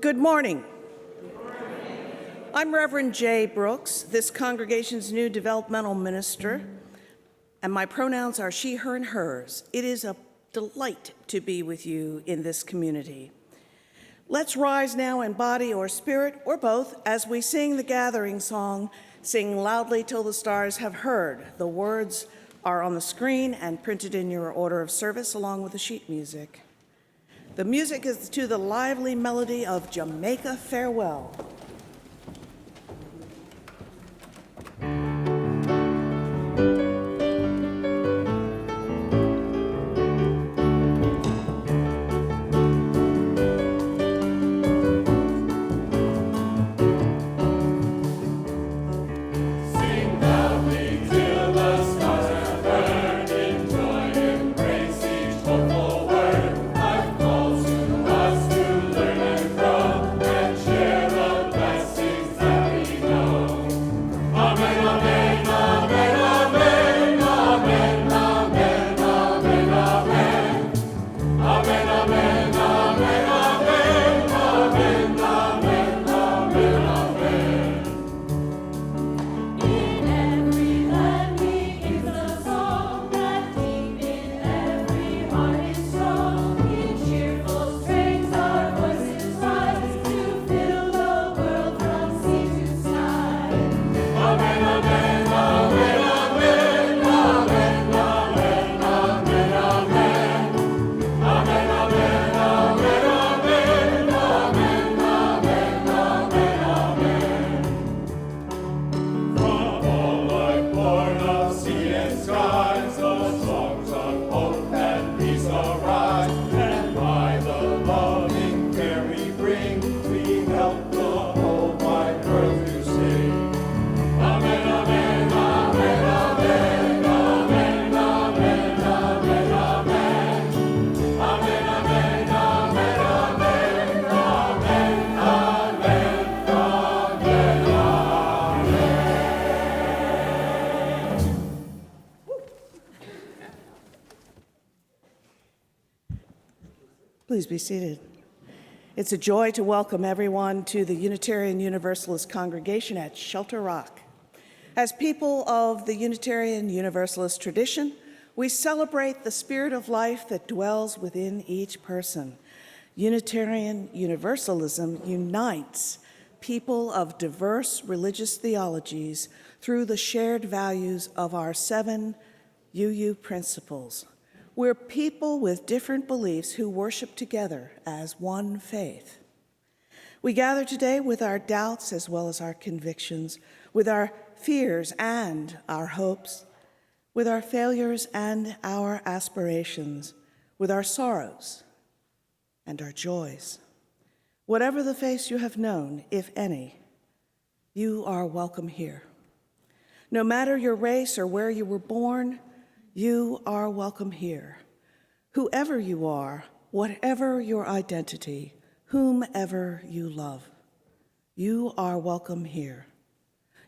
Good morning. I'm Reverend Jaye Brooks, this congregation's new developmental minister, and my pronouns are she, her, and hers. It is a delight to be with you in this community. Let's rise now in body or spirit, or both, as we sing the gathering song, Sing Loudly Till the Stars Have Heard. The words are on the screen and printed in your order of service along with the sheet music. The music is to the lively melody of Jamaica Farewell. Please be seated. It's a joy to welcome everyone to the Unitarian Universalist congregation at Shelter Rock. As people of the Unitarian Universalist tradition, we celebrate the spirit of life that dwells within each person. Unitarian Universalism unites people of diverse religious theologies through the shared values of our 7 UU principles. We're people with different beliefs who worship together as one faith. We gather today with our doubts as well as our convictions, with our fears and our hopes, with our failures and our aspirations, with our sorrows and our joys. Whatever the faith you have known, if any, you are welcome here. No matter your race or where you were born, you are welcome here. Whoever you are, whatever your identity, whomever you love, you are welcome here.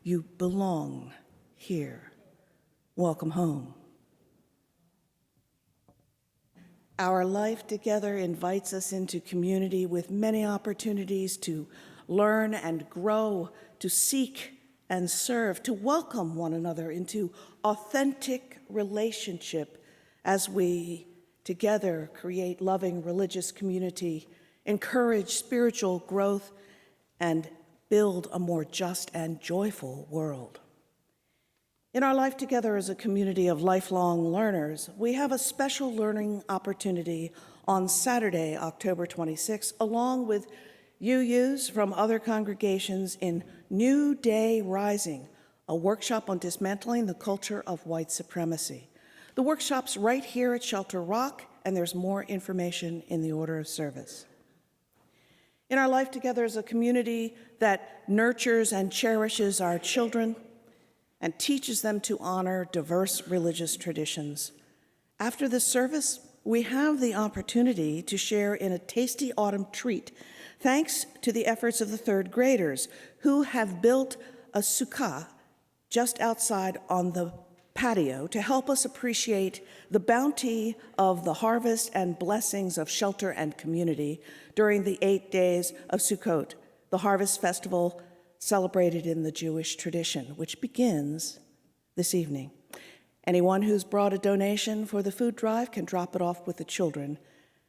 You belong here. Welcome home. Our life together invites us into community with many opportunities to learn and grow, to seek and serve, to welcome one another into authentic relationship as we together create loving religious community, encourage spiritual growth, and build a more just and joyful world. In our life together as a community of lifelong learners, we have a special learning opportunity on Saturday, October 26th, along with UUs from other congregations in New Day Rising, a workshop on dismantling the culture of white supremacy. The workshop's right here at Shelter Rock, and there's more information in the order of service. In our life together as a community that nurtures and cherishes our children and teaches them to honor diverse religious traditions. After this service, we have the opportunity to share in a tasty autumn treat, thanks to the efforts of the 3rd graders who have built a sukkah just outside on the patio to help us appreciate the bounty of the harvest and blessings of shelter and community during the 8 days of Sukkot, the harvest festival celebrated in the Jewish tradition, which begins this evening. Anyone who's brought a donation for the food drive can drop it off with the children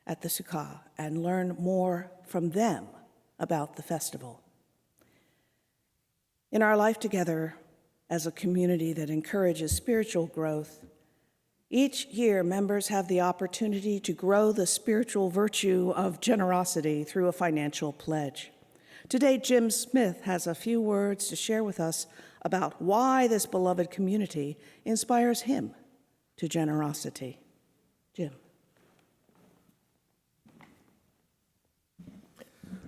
at the Sukkah and learn more from them about the festival. In our life together as a community that encourages spiritual growth, each year members have the opportunity to grow the spiritual virtue of generosity through a financial pledge. Today, Jim Smith has a few words to share with us about why this beloved community inspires him to generosity. Jim.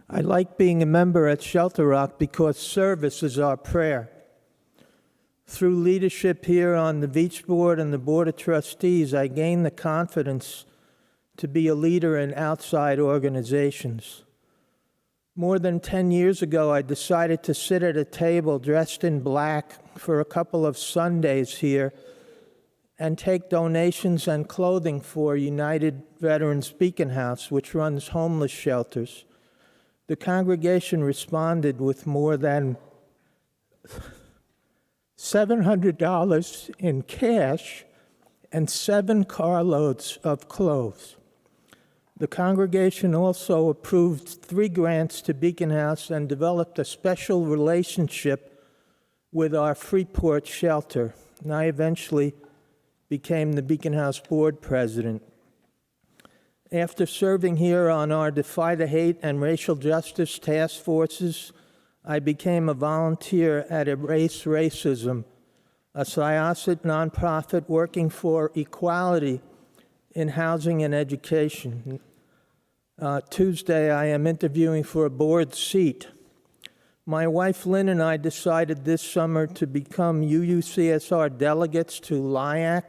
I like being a member at Shelter Rock because service is our prayer. Through leadership here on the Beach Board and the Board of Trustees, I gained the confidence to be a leader in outside organizations. More than 10 years ago, I decided to sit at a table dressed in black for a couple of Sundays here and take donations and clothing for United Veterans Beacon House, which runs homeless shelters. The congregation responded with more than $700 in cash and 7 carloads of clothes. The congregation also approved 3 grants to Beacon House and developed a special relationship with our Freeport shelter, and I eventually became the Beacon House board president. After serving here on our Defy the Hate and Racial Justice task forces, I became a volunteer at Erase Racism, a Syosset nonprofit working for equality in housing and education. Tuesday, I am interviewing for a board seat. My wife Lynn and I decided this summer to become UUCSR delegates to LIAC,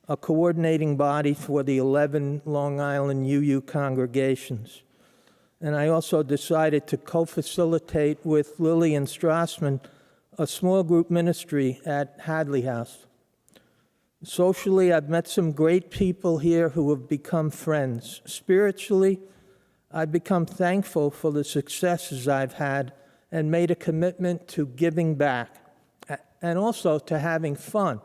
a coordinating body for the 11 Long Island UU congregations. And I also decided to co-facilitate with Lillian Strassman a small group ministry at Hadley House. Socially, I've met some great people here who have become friends. Spiritually, I've become thankful for the successes I've had and made a commitment to giving back and also to having fun.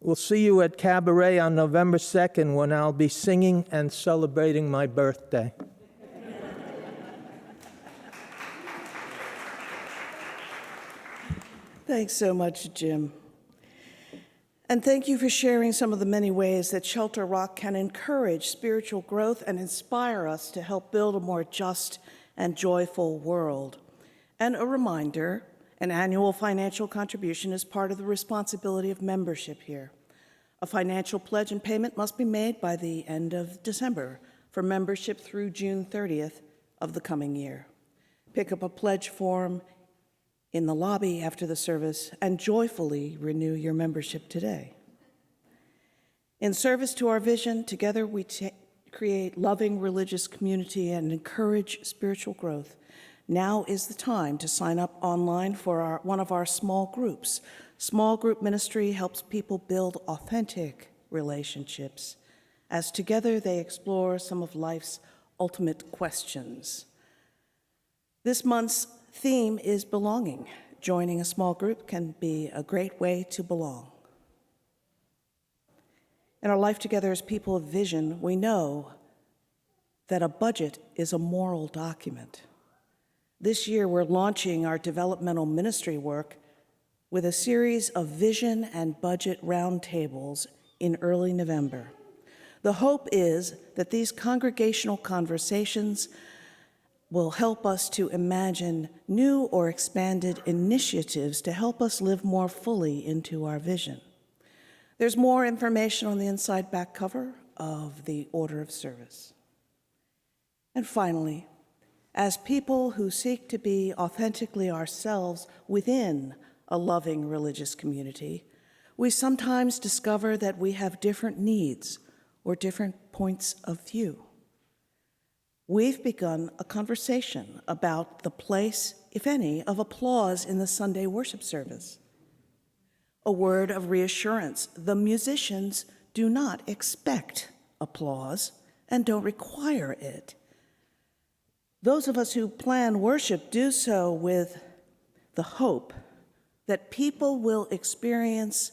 We'll see you at Cabaret on November 2nd when I'll be singing and celebrating my birthday. Thanks so much, Jim. And thank you for sharing some of the many ways that Shelter Rock can encourage spiritual growth and inspire us to help build a more just and joyful world. And a reminder, an annual financial contribution is part of the responsibility of membership here. A financial pledge and payment must be made by the end of December for membership through June 30th of the coming year. Pick up a pledge form in the lobby after the service and joyfully renew your membership today. In service to our vision, together we create loving religious community and encourage spiritual growth. Now is the time to sign up online for one of our small groups. Small group ministry helps people build authentic relationships as together they explore some of life's ultimate questions. This month's theme is belonging. Joining a small group can be a great way to belong. In our life together as people of vision, we know that a budget is a moral document. This year, we're launching our developmental ministry work with a series of vision and budget roundtables in early November. The hope is that these congregational conversations will help us to imagine new or expanded initiatives to help us live more fully into our vision. There's more information on the inside back cover of the order of service. And finally, as people who seek to be authentically ourselves within a loving religious community, we sometimes discover that we have different needs or different points of view. We've begun a conversation about the place, if any, of applause in the Sunday worship service. a word of reassurance. The musicians do not expect applause and don't require it. Those of us who plan worship do so with the hope that people will experience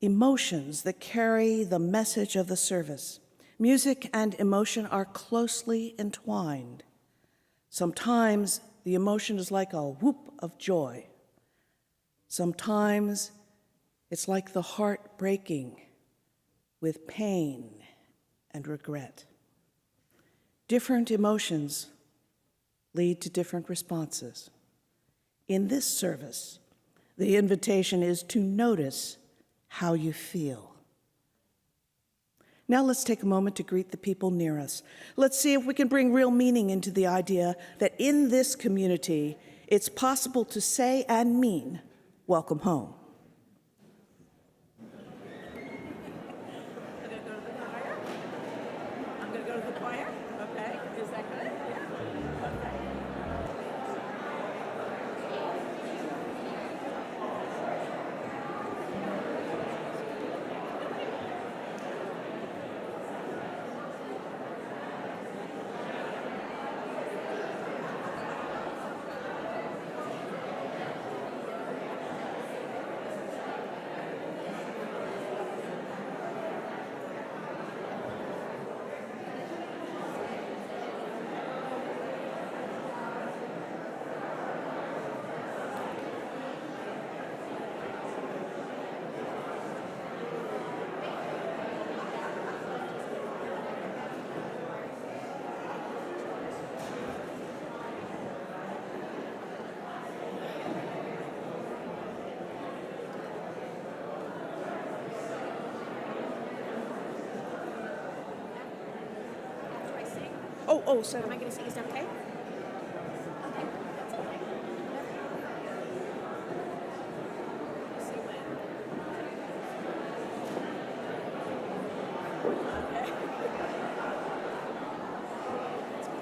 emotions that carry the message of the service. Music and emotion are closely entwined. Sometimes the emotion is like a whoop of joy. Sometimes it's like the heart breaking with pain and regret. Different emotions lead to different responses. In this service, the invitation is to notice how you feel. Now let's take a moment to greet the people near us. Let's see if we can bring real meaning into the idea that in this community, it's possible to say and mean, welcome home. I'm going to go to the choir. Okay. Is that good? Yeah. Okay. Oh, sorry. Am I going to sing? Is that okay? Okay, that's okay. See when. Okay.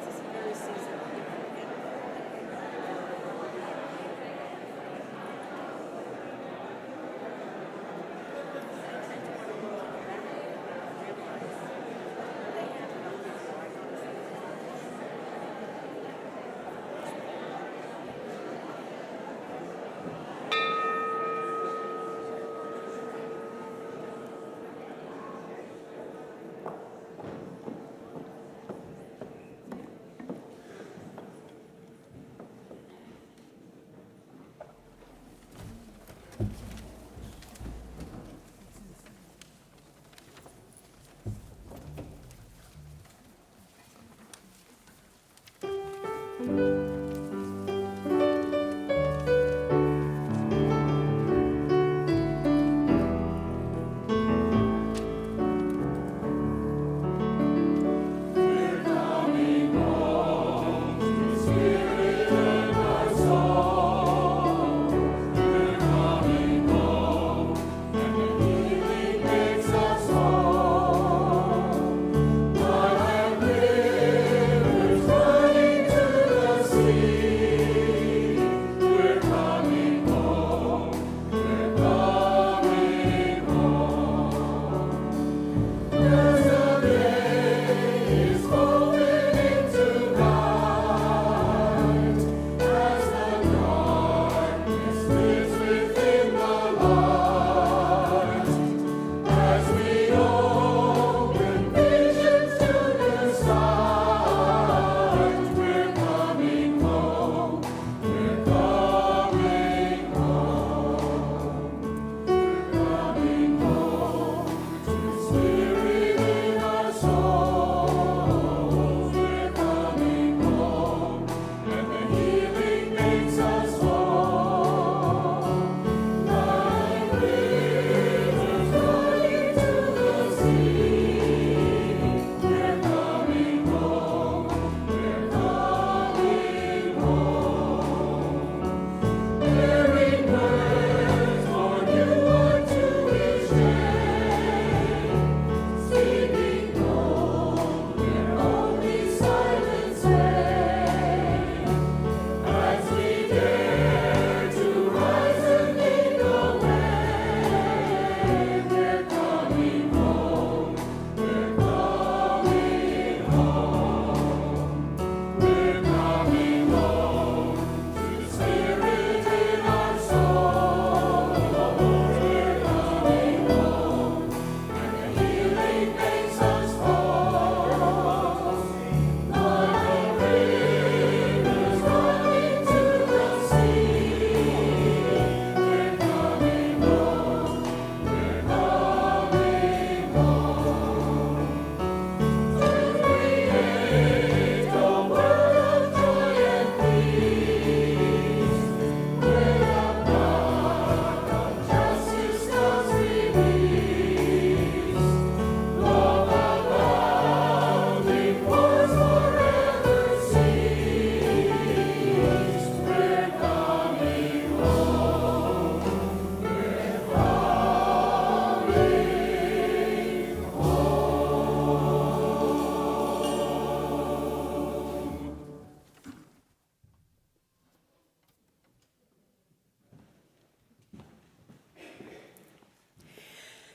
This is very seasonal.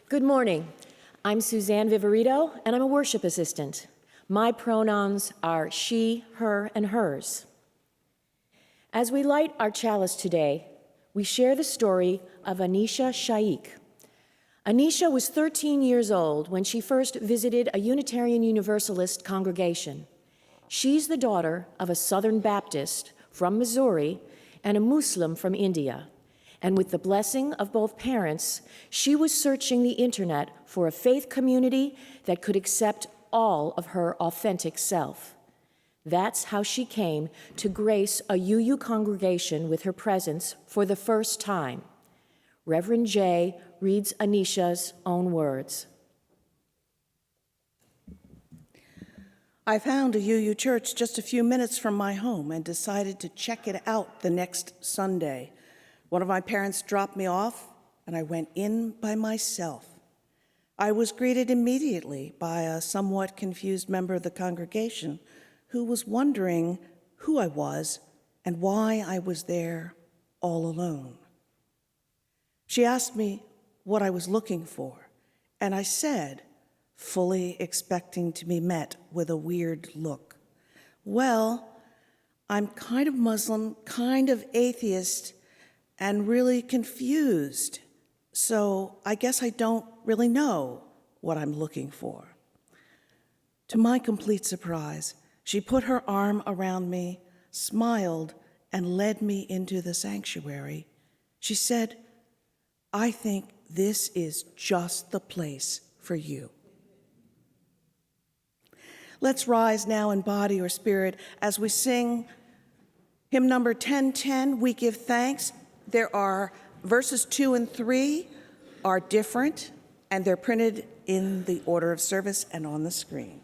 Good morning. I'm Suzanne Viverito, and I'm a worship assistant. My pronouns are she, her, and hers. As we light our chalice today, we share the story of Anisha Shaikh. Anisha was 13 years old when she first visited a Unitarian Universalist congregation. She's the daughter of a Southern Baptist from Missouri and a Muslim from India. And with the blessing of both parents, she was searching the internet for a faith community that could accept all of her authentic self. That's how she came to grace a UU congregation with her presence for the first time. Reverend Jaye reads Anisha's own words. I found a UU church just a few minutes from my home and decided to check it out the next Sunday. One of my parents dropped me off, and I went in by myself. I was greeted immediately by a somewhat confused member of the congregation who was wondering who I was and why I was there all alone. She asked me what I was looking for, and I said, fully expecting to be met with a weird look, well, I'm kind of Muslim, kind of atheist, and really confused, so I guess I don't really know what I'm looking for. To my complete surprise, she put her arm around me, smiled, and led me into the sanctuary. She said, I think this is just the place for you. Let's rise now in body or spirit as we sing hymn number 1010, We Give Thanks. There are verses 2 and 3 are different, and they're printed in the order of service and on the screen.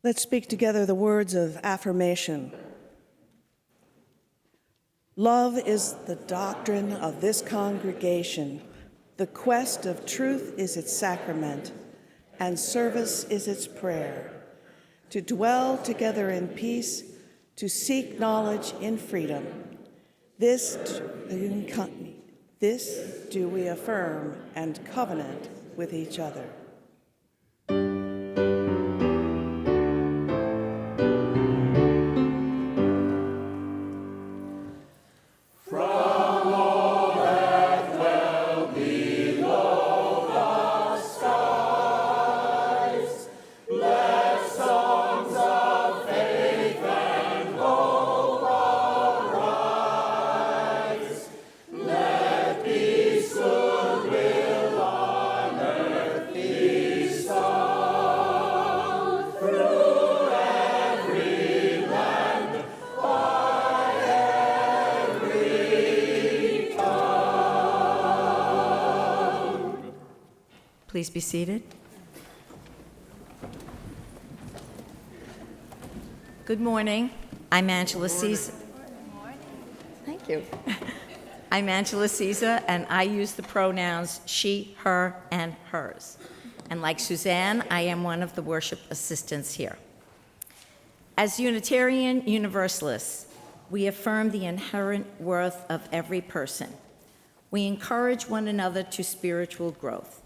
Let's speak together the words of affirmation. Love is the doctrine of this congregation. The quest of truth is its sacrament, and service is its prayer. To dwell together in peace, to seek knowledge in freedom. This do we affirm and covenant with each other. Please be seated. Good morning. I'm Angela Caesar. Thank Thank you. I'm Angela Caesar, and I use the pronouns she, her, and hers. And like Suzanne, I am one of the worship assistants here. As Unitarian Universalists, we affirm the inherent worth of every person. We encourage one another to spiritual growth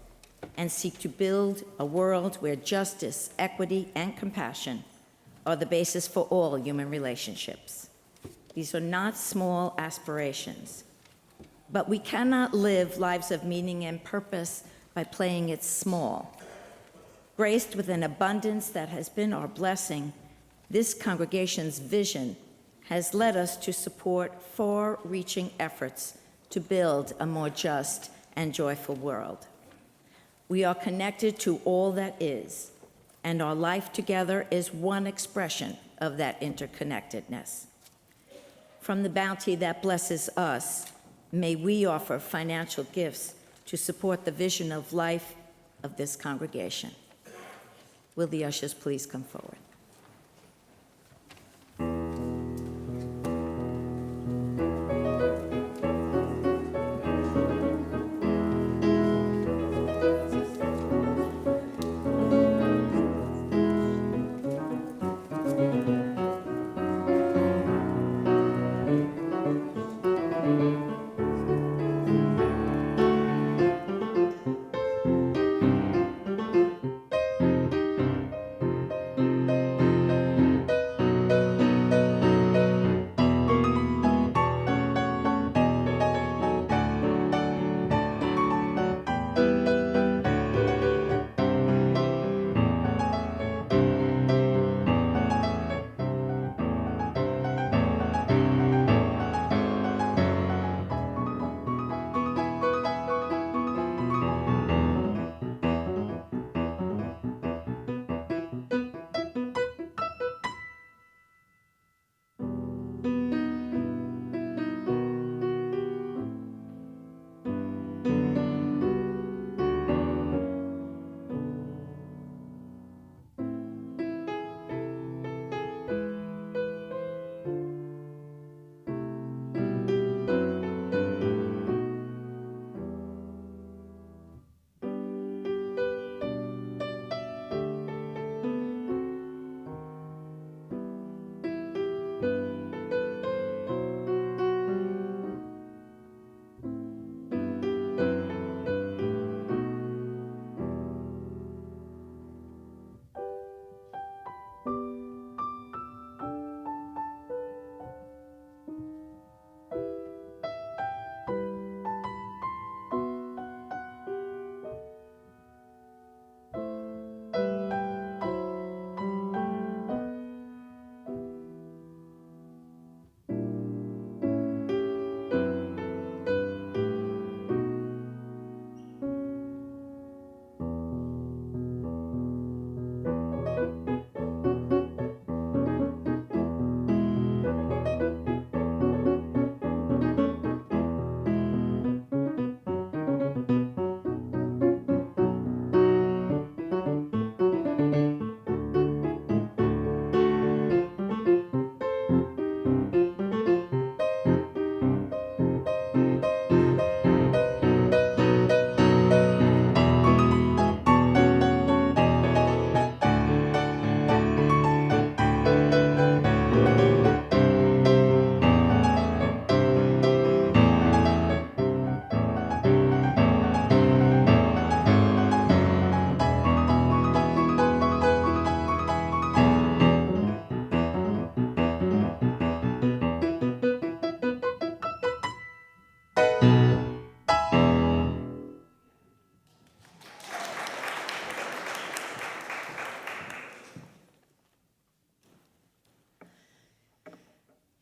and seek to build a world where justice, equity, and compassion are the basis for all human relationships. These are not small aspirations, but we cannot live lives of meaning and purpose by playing it small. Graced with an abundance that has been our blessing, this congregation's vision has led us to support far-reaching efforts to build a more just and joyful world. We are connected to all that is, and our life together is one expression of that interconnectedness. From the bounty that blesses us, may we offer financial gifts to support the vision of life of this congregation. Will the ushers please come forward?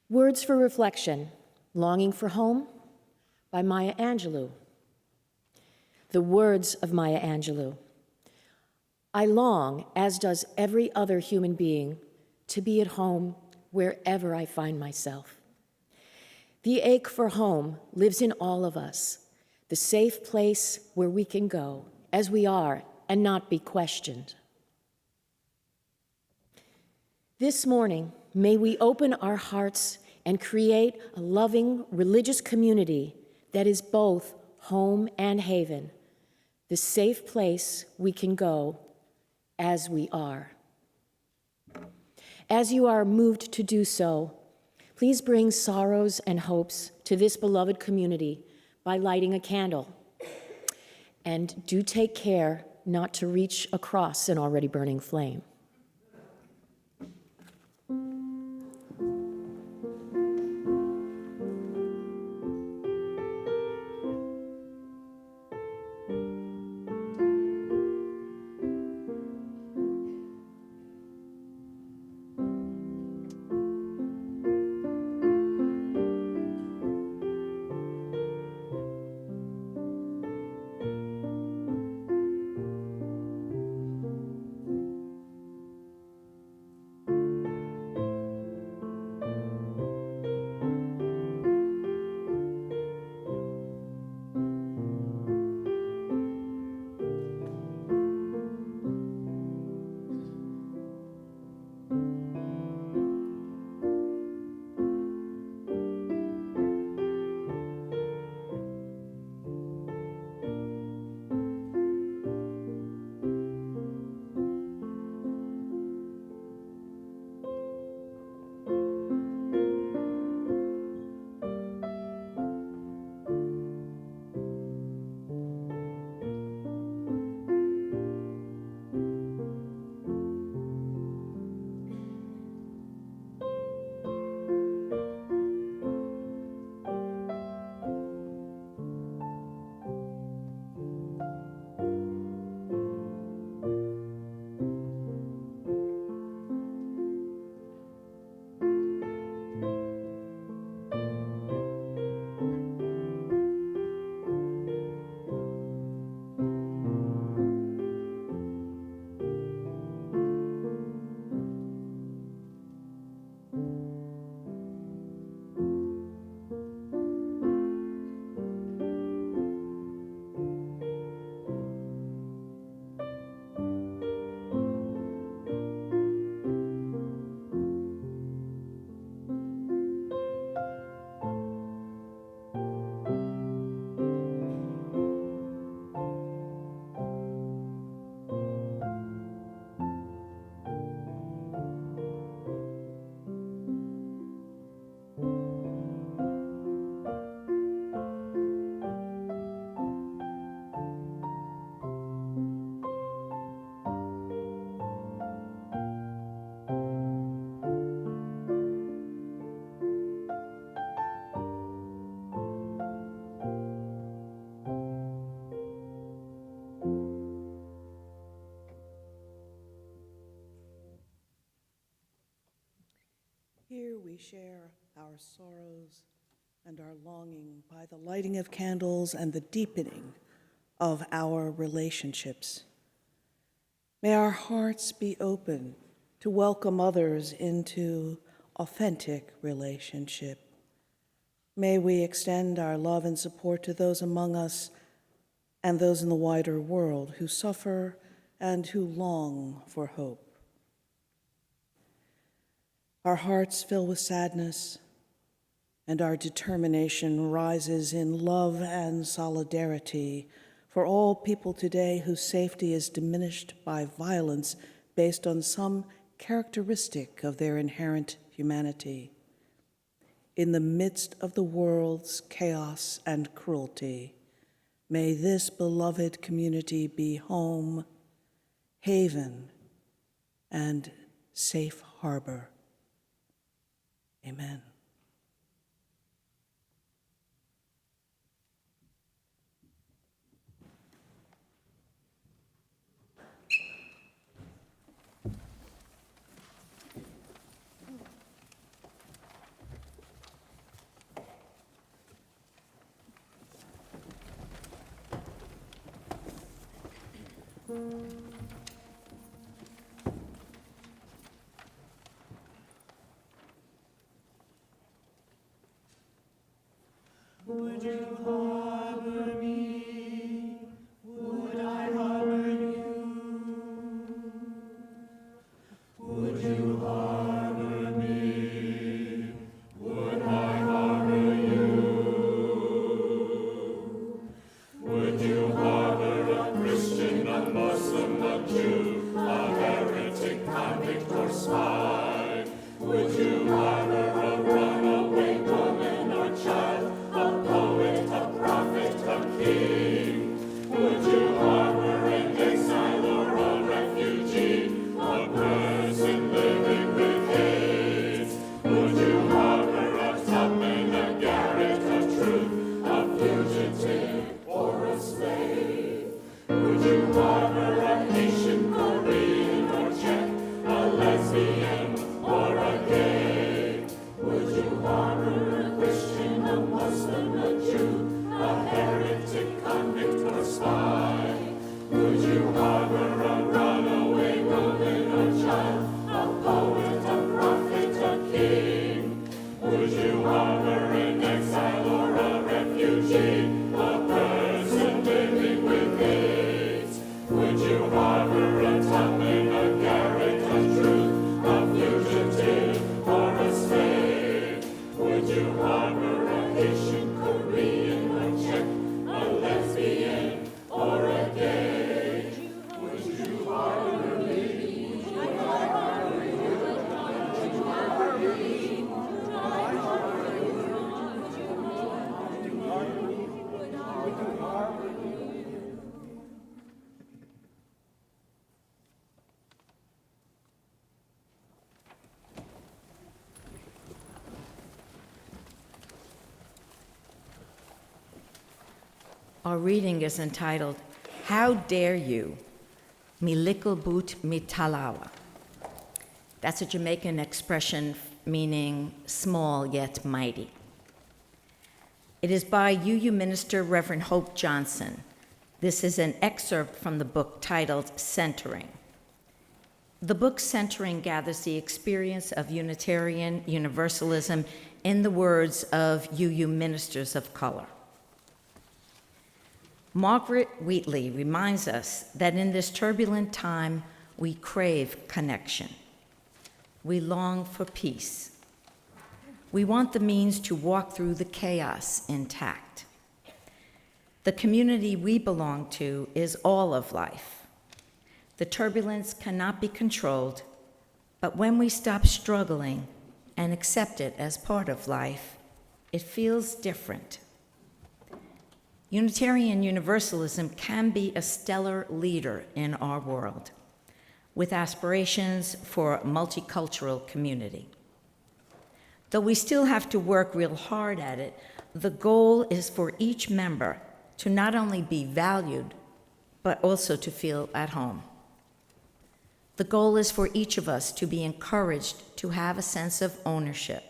Words for Reflection, Longing for Home, by Maya Angelou. The words of Maya Angelou. I long, as does every other human being, to be at home wherever I find myself. The ache for home lives in all of us, the safe place where we can go as we are and not be questioned. This morning, may we open our hearts and create a loving religious community that is both home and haven, the safe place we can go as we are. As you are moved to do so, please bring sorrows and hopes to this beloved community by lighting a candle. And do take care not to reach across an already burning flame. Here we share our sorrows and our longing by the lighting of candles and the deepening of our relationships. May our hearts be open to welcome others into authentic relationship. May we extend our love and support to those among us and those in the wider world who suffer and who long for hope. Our hearts fill with sadness, and our determination rises in love and solidarity for all people today whose safety is diminished by violence based on some characteristic of their inherent humanity. In the midst of the world's chaos and cruelty, may this beloved community be home, haven, and safe harbor. Amen. Would you harbor me? Would I harbor you? Would you harbor me? Would Our reading is entitled, How Dare You, Milikal Boot Mitalawa. That's a Jamaican expression meaning small yet mighty. It is by UU Minister Reverend Hope Johnson. This is an excerpt from the book titled Centering. The book Centering gathers the experience of Unitarian Universalism in the words of UU ministers of color. Margaret Wheatley reminds us that in this turbulent time, we crave connection. We long for peace. We want the means to walk through the chaos intact. The community we belong to is all of life. The turbulence cannot be controlled, but when we stop struggling and accept it as part of life, it feels different. Unitarian Universalism can be a stellar leader in our world, with aspirations for a multicultural community. Though we still have to work real hard at it, the goal is for each member to not only be valued, but also to feel at home. The goal is for each of us to be encouraged to have a sense of ownership.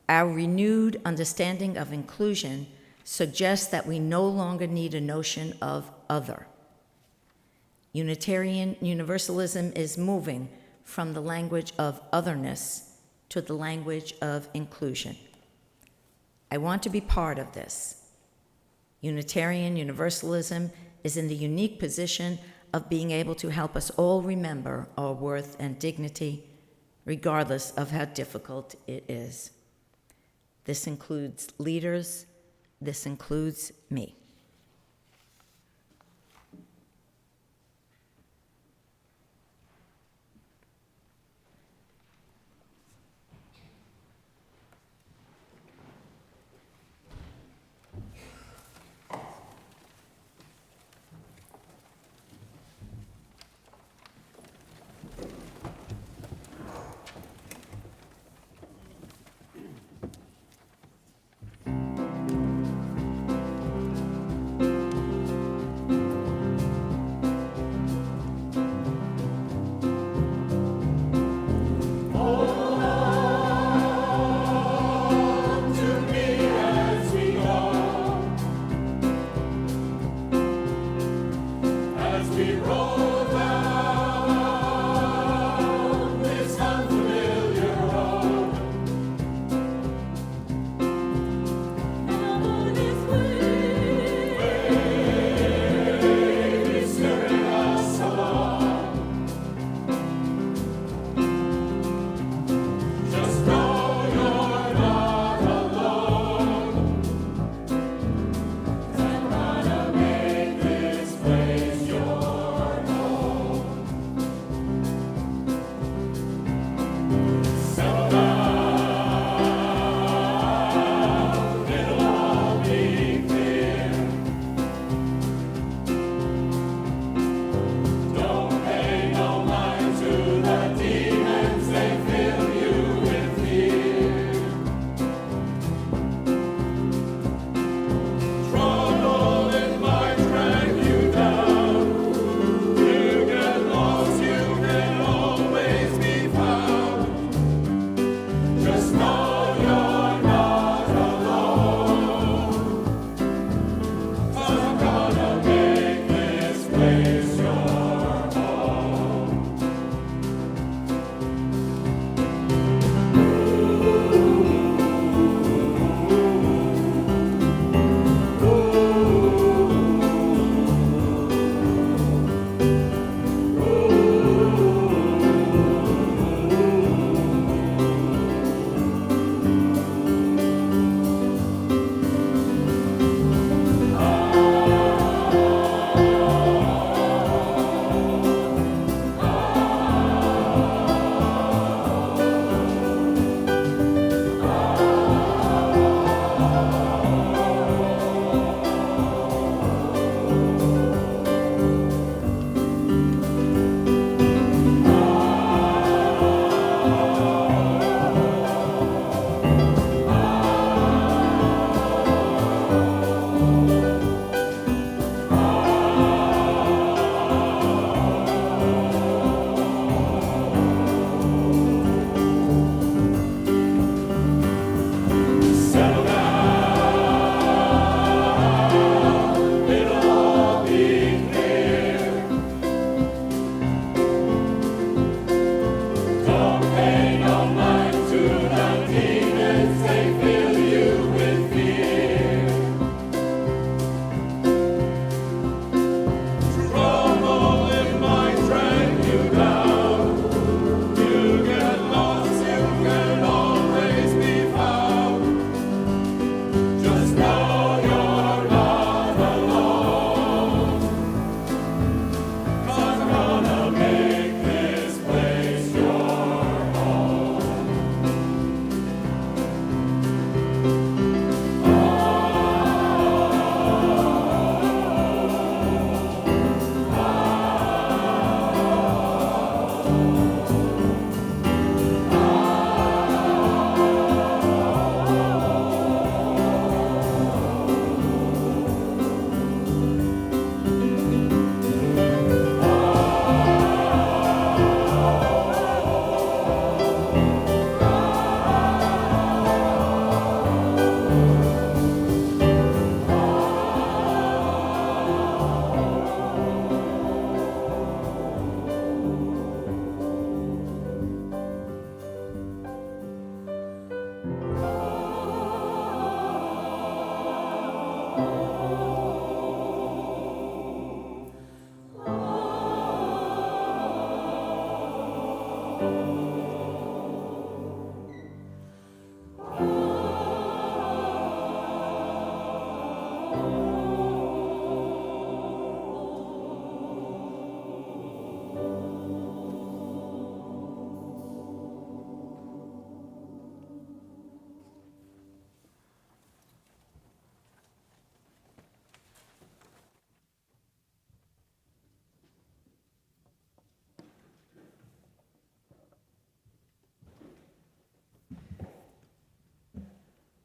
Our renewed understanding of inclusion suggests that we no longer need a notion of other. Unitarian Universalism is moving from the language of otherness to the language of inclusion. I want to be part of this. Unitarian Universalism is in the unique position of being able to help us all remember our worth and dignity, regardless of how difficult it is. This includes leaders. This includes me.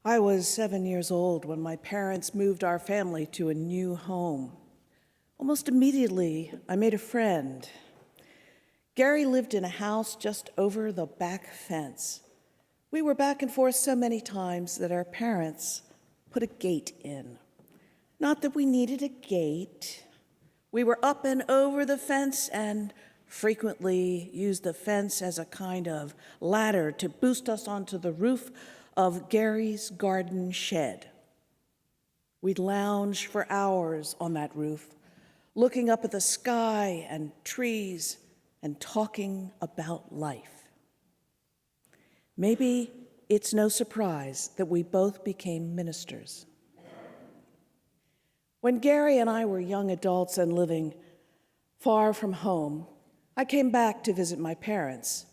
I was 7 years old when my parents moved our family to a new home. Almost immediately, I made a friend. Gary lived in a house just over the back fence. We were back and forth so many times that our parents put a gate in. Not that we needed a gate. We were up and over the fence and frequently used the fence as a kind of ladder to boost us onto the roof of Gary's garden shed. We'd lounge for hours on that roof, looking up at the sky and trees and talking about life. Maybe it's no surprise that we both became ministers. When Gary and I were young adults and living far from home, I came back to visit my parents.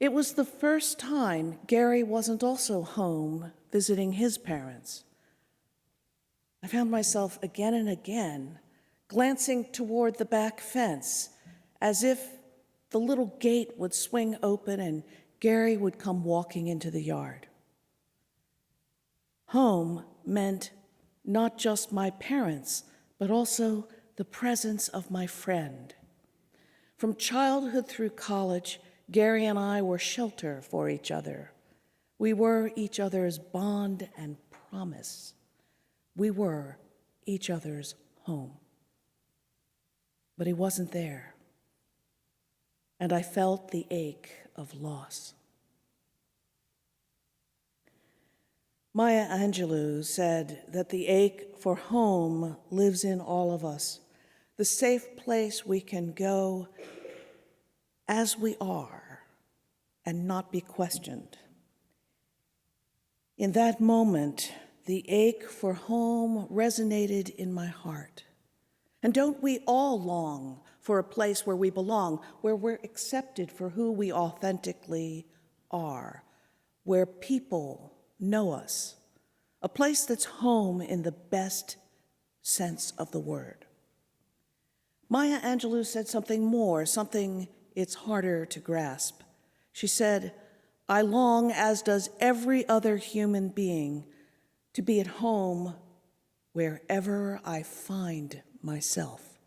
It was the first time Gary wasn't also home visiting his parents. I found myself again and again glancing toward the back fence as if the little gate would swing open and Gary would come walking into the yard. Home meant not just my parents, but also the presence of my friend. From childhood through college, Gary and I were shelter for each other. We were each other's bond and promise. We were each other's home. But he wasn't there, and I felt the ache of loss. Maya Angelou said that the ache for home lives in all of us, the safe place we can go as we are and not be questioned. In that moment, the ache for home resonated in my heart. And don't we all long for a place where we belong, where we're accepted for who we authentically are, where people know us, a place that's home in the best sense of the word? Maya Angelou said something more, something it's harder to grasp. She said, "I long, as does every other human being, to be at home wherever I find myself."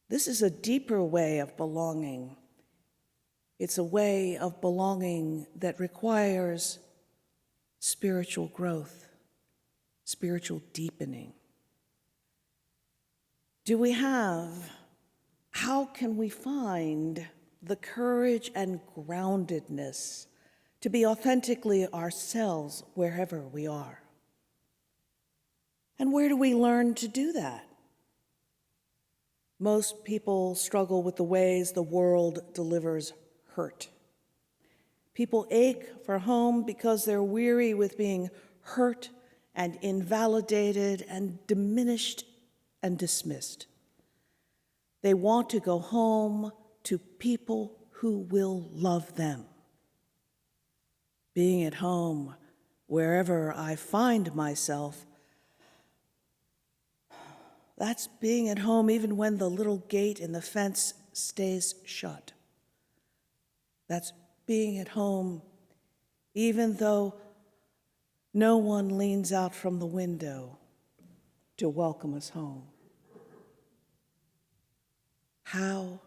This is a deeper way of belonging. It's a way of belonging that requires spiritual growth, spiritual deepening. How can we find the courage and groundedness to be authentically ourselves wherever we are? And where do we learn to do that? Most people struggle with the ways the world delivers hurt. People ache for home because they're weary with being hurt and invalidated and diminished and dismissed. They want to go home to people who will love them. Being at home wherever I find myself, that's being at home even when the little gate in the fence stays shut. That's being at home even though no one leans out from the window to welcome us home. How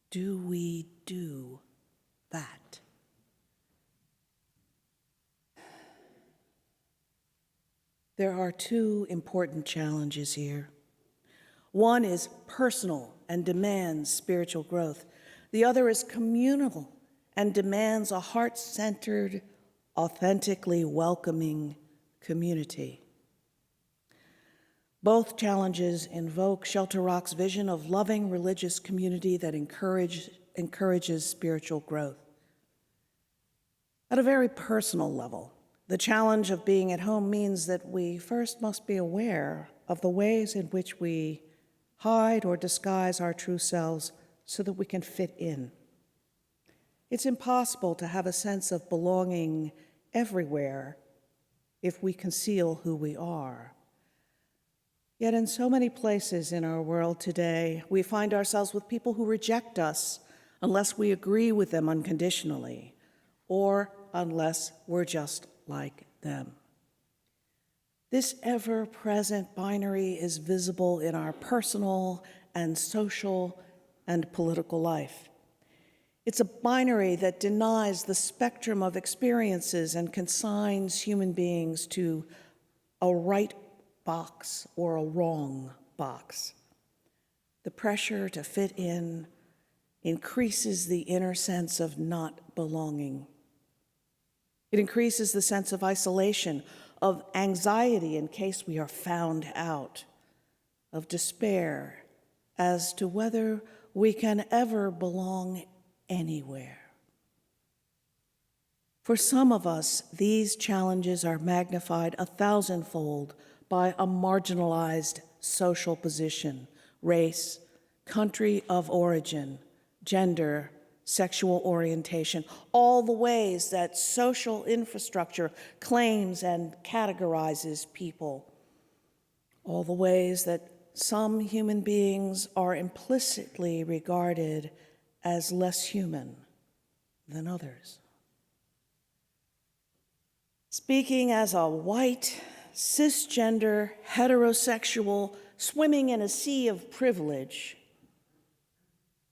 do we do that? There are two important challenges here. One is personal and demands spiritual growth. The other is communal and demands a heart-centered, authentically welcoming community. Both challenges invoke Shelter Rock's vision of loving religious community that encourages spiritual growth. At a very personal level, the challenge of being at home means that we first must be aware of the ways in which we hide or disguise our true selves so that we can fit in. It's impossible to have a sense of belonging everywhere if we conceal who we are. Yet in so many places in our world today, we find ourselves with people who reject us unless we agree with them unconditionally, or unless we're just like them. This ever-present binary is visible in our personal and social and political life. It's a binary that denies the spectrum of experiences and consigns human beings to a right box or a wrong box. The pressure to fit in increases the inner sense of not belonging. It increases the sense of isolation, of anxiety in case we are found out, of despair as to whether we can ever belong anywhere. For some of us, these challenges are magnified 1,000-fold by a marginalized social position, race, country of origin, gender, sexual orientation, all the ways that social infrastructure claims and categorizes people, all the ways that some human beings are implicitly regarded as less human than others. Speaking as a white, cisgender, heterosexual, swimming in a sea of privilege,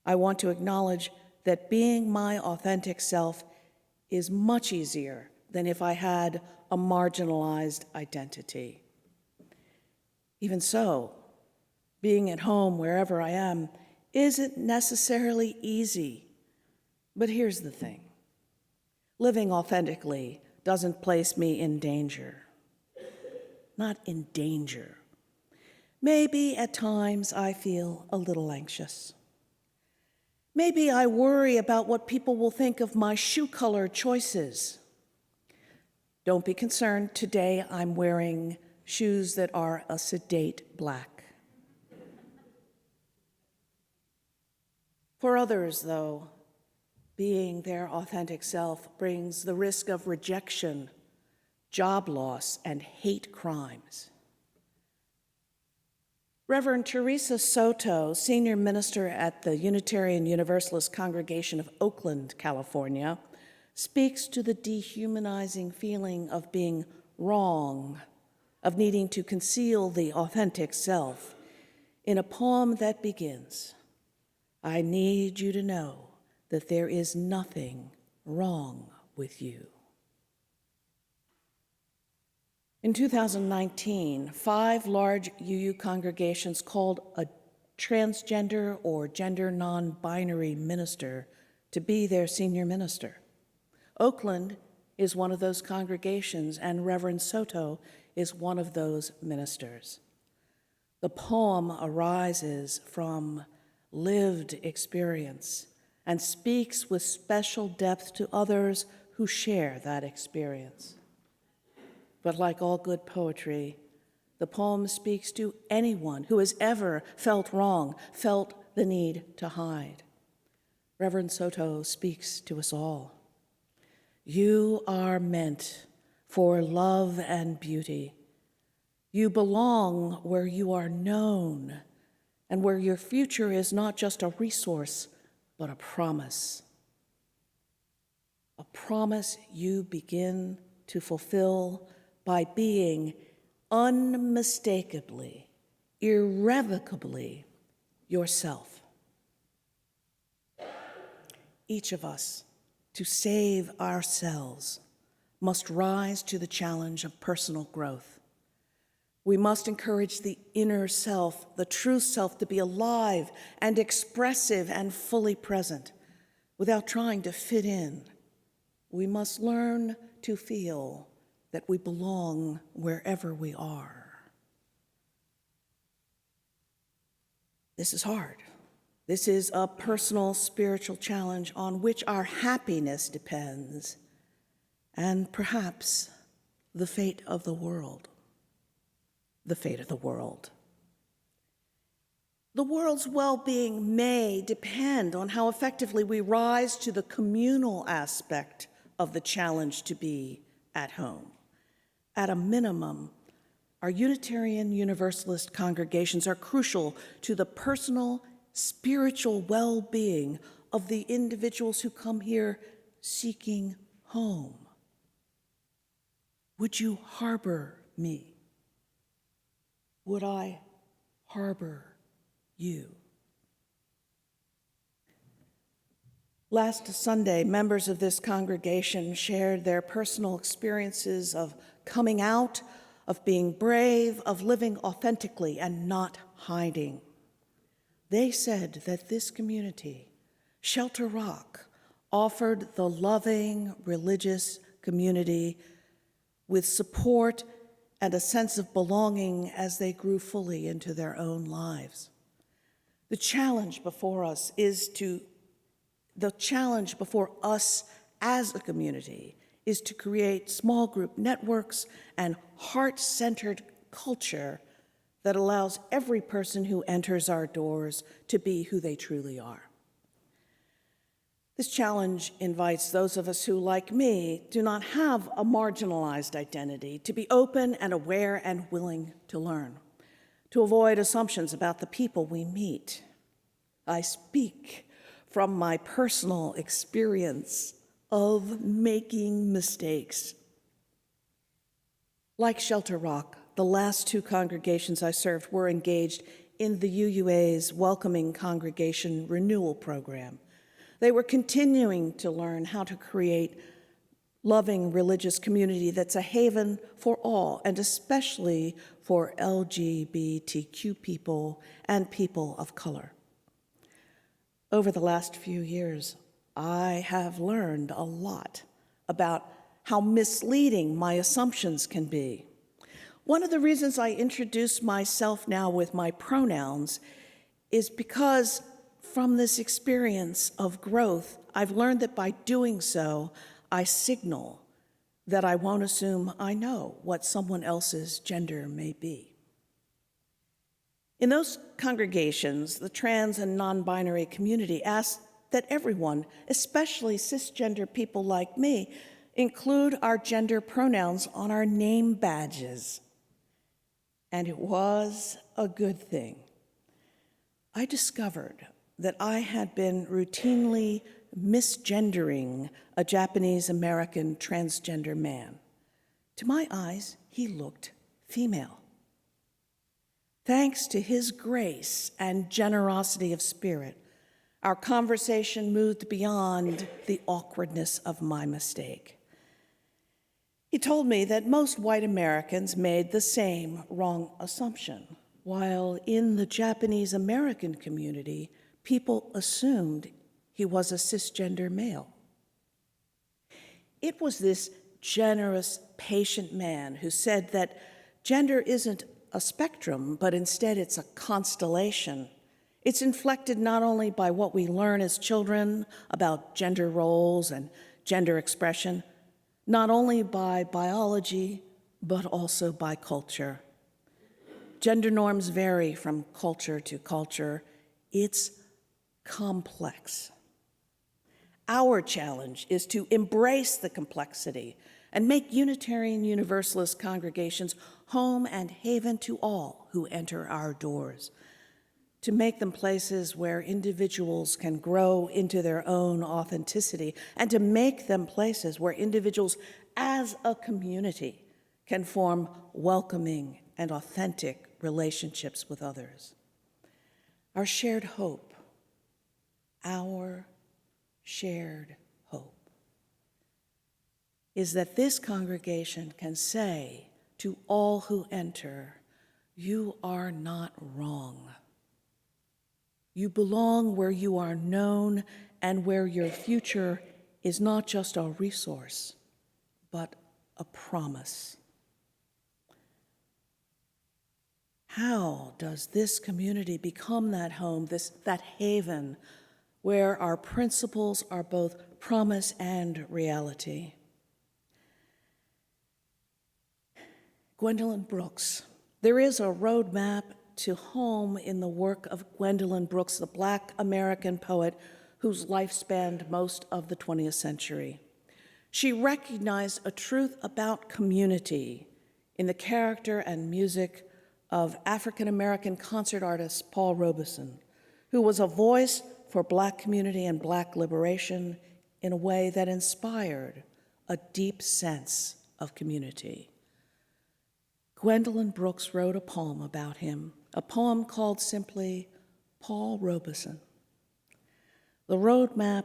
I want to acknowledge that being my authentic self is much easier than if I had a marginalized identity. Even so, being at home wherever I am isn't necessarily easy. But here's the thing. Living authentically doesn't place me in danger. Not in danger. Maybe at times I feel a little anxious. Maybe I worry about what people will think of my shoe color choices. Don't be concerned, today I'm wearing shoes that are a sedate black. For others, though, being their authentic self brings the risk of rejection, job loss, and hate crimes. Reverend Teresa Soto, senior minister at the Unitarian Universalist Congregation of Oakland, California, speaks to the dehumanizing feeling of being wrong, of needing to conceal the authentic self, in a poem that begins, "I need you to know that there is nothing wrong with you." In 2019, 5 large UU congregations called a transgender or gender non-binary minister to be their senior minister. Oakland is one of those congregations, and Reverend Soto is one of those ministers. The poem arises from lived experience and speaks with special depth to others who share that experience. But like all good poetry, the poem speaks to anyone who has ever felt wrong, felt the need to hide. Reverend Soto speaks to us all. You are meant for love and beauty. You belong where you are known and where your future is not just a resource, but a promise. A promise you begin to fulfill by being unmistakably, irrevocably yourself. Each of us, to save ourselves, must rise to the challenge of personal growth. We must encourage the inner self, the true self, to be alive and expressive and fully present without trying to fit in. We must learn to feel that we belong wherever we are. This is hard. This is a personal spiritual challenge on which our happiness depends, and perhaps the fate of the world. The fate of the world. The world's well-being may depend on how effectively we rise to the communal aspect of the challenge to be at home. At a minimum, our Unitarian Universalist congregations are crucial to the personal, spiritual well-being of the individuals who come here seeking home. would you harbor me? Would I harbor you? Last Sunday, members of this congregation shared their personal experiences of coming out, of being brave, of living authentically and not hiding. They said that this community, Shelter Rock, offered the loving religious community with support and a sense of belonging as they grew fully into their own lives. The challenge before us as a community is to create small group networks and heart-centered culture that allows every person who enters our doors to be who they truly are. This challenge invites those of us who, like me, do not have a marginalized identity to be open and aware and willing to learn, to avoid assumptions about the people we meet. I speak from my personal experience of making mistakes. Like Shelter Rock, the last two congregations I served were engaged in the UUA's Welcoming Congregation Renewal Program. They were continuing to learn how to create loving religious community that's a haven for all, and especially for LGBTQ people and people of color. Over the last few years, I have learned a lot about how misleading my assumptions can be. One of the reasons I introduce myself now with my pronouns is because from this experience of growth, I've learned that by doing so, I signal that I won't assume I know what someone else's gender may be. In those congregations, the trans and non-binary community asked that everyone, especially cisgender people like me, include our gender pronouns on our name badges. And it was a good thing. I discovered that I had been routinely misgendering a Japanese-American transgender man. To my eyes, he looked female. Thanks to his grace and generosity of spirit, our conversation moved beyond the awkwardness of my mistake. He told me that most white Americans made the same wrong assumption, while in the Japanese-American community, people assumed he was a cisgender male. It was this generous, patient man who said that gender isn't a spectrum, but instead it's a constellation. It's inflected not only by what we learn as children about gender roles and gender expression, not only by biology, but also by culture. Gender norms vary from culture to culture. It's complex. Our challenge is to embrace the complexity and make Unitarian Universalist congregations home and haven to all who enter our doors, to make them places where individuals can grow into their own authenticity, and to make them places where individuals as a community can form welcoming and authentic relationships with others. Our shared hope is that this congregation can say to all who enter, you are not wrong. You belong where you are known and where your future is not just a resource, but a promise. How does this community become that home, that haven, where our principles are both promise and reality? Gwendolyn Brooks. There is a roadmap to home in the work of Gwendolyn Brooks, the Black American poet whose life spanned most of the 20th century. She recognized a truth about community in the character and music of African-American concert artist Paul Robeson, who was a voice for Black community and Black liberation in a way that inspired a deep sense of community. Gwendolyn Brooks wrote a poem about him, a poem called simply Paul Robeson. The roadmap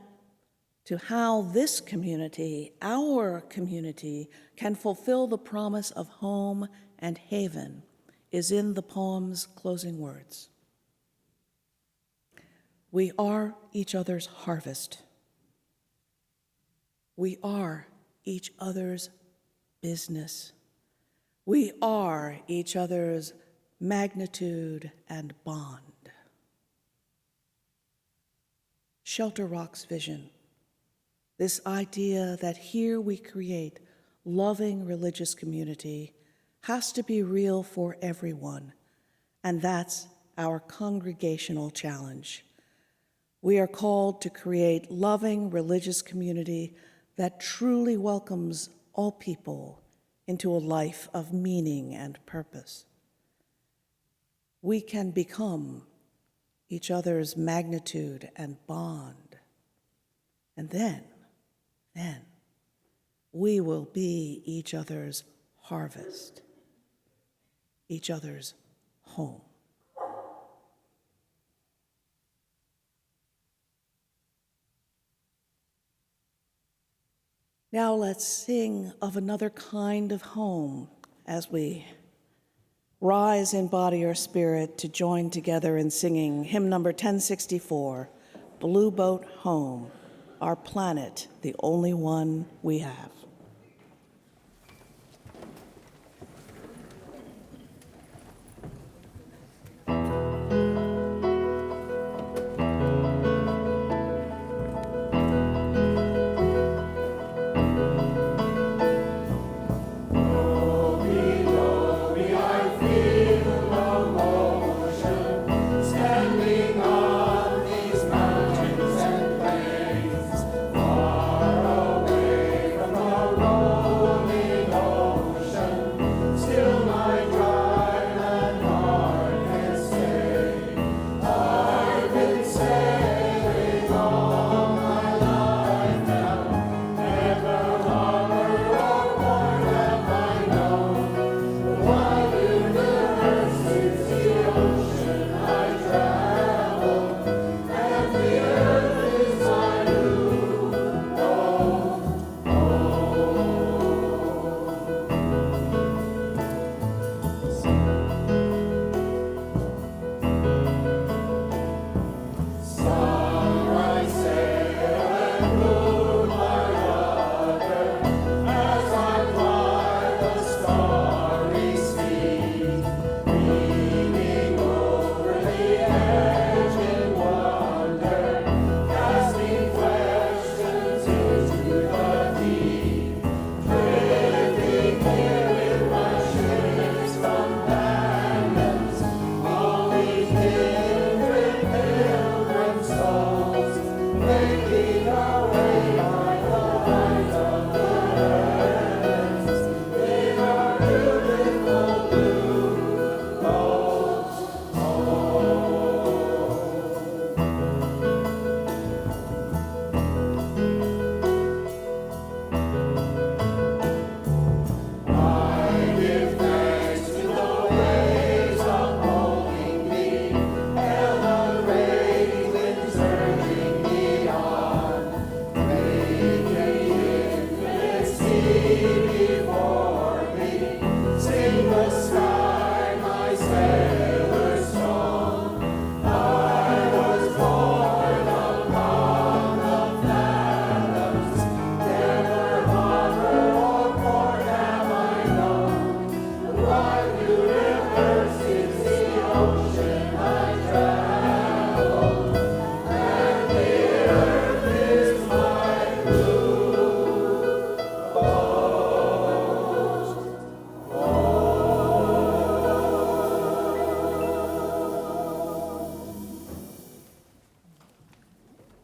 to how this community, our community, can fulfill the promise of home and haven is in the poem's closing words. We are each other's harvest. We are each other's business. We are each other's magnitude and bond. Shelter Rock's vision, this idea that here we create loving religious community, has to be real for everyone, and that's our congregational challenge. We are called to create loving religious community that truly welcomes all people into a life of meaning and purpose. We can become each other's magnitude and bond, and then we will be each other's harvest, each other's home. Now let's sing of another kind of home as we rise in body or spirit to join together in singing hymn number 1064, Blue Boat Home, Our Planet, the Only One We Have.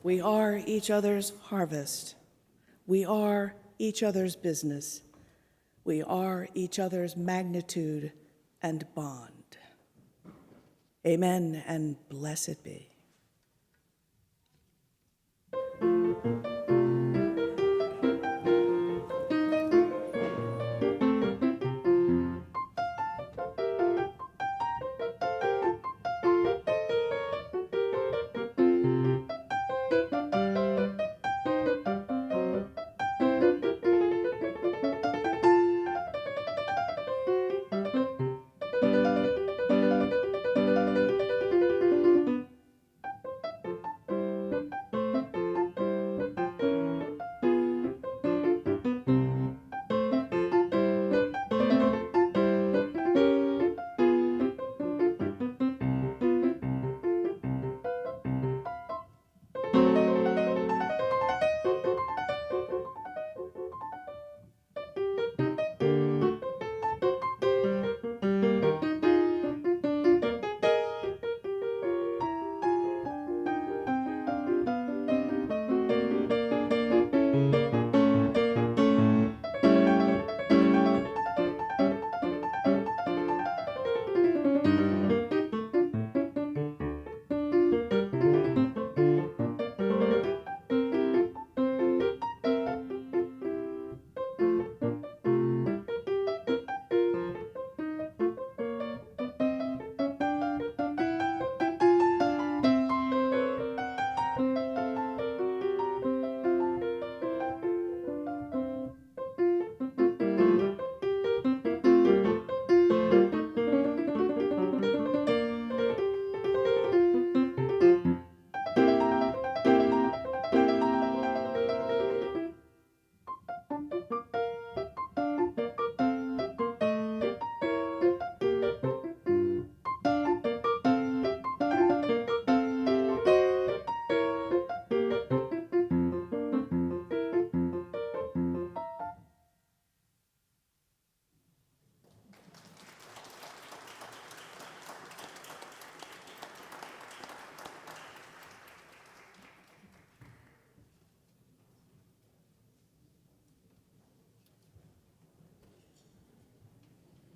We are each other's harvest. We are each other's business. We are each other's magnitude and bond. Amen and blessed be.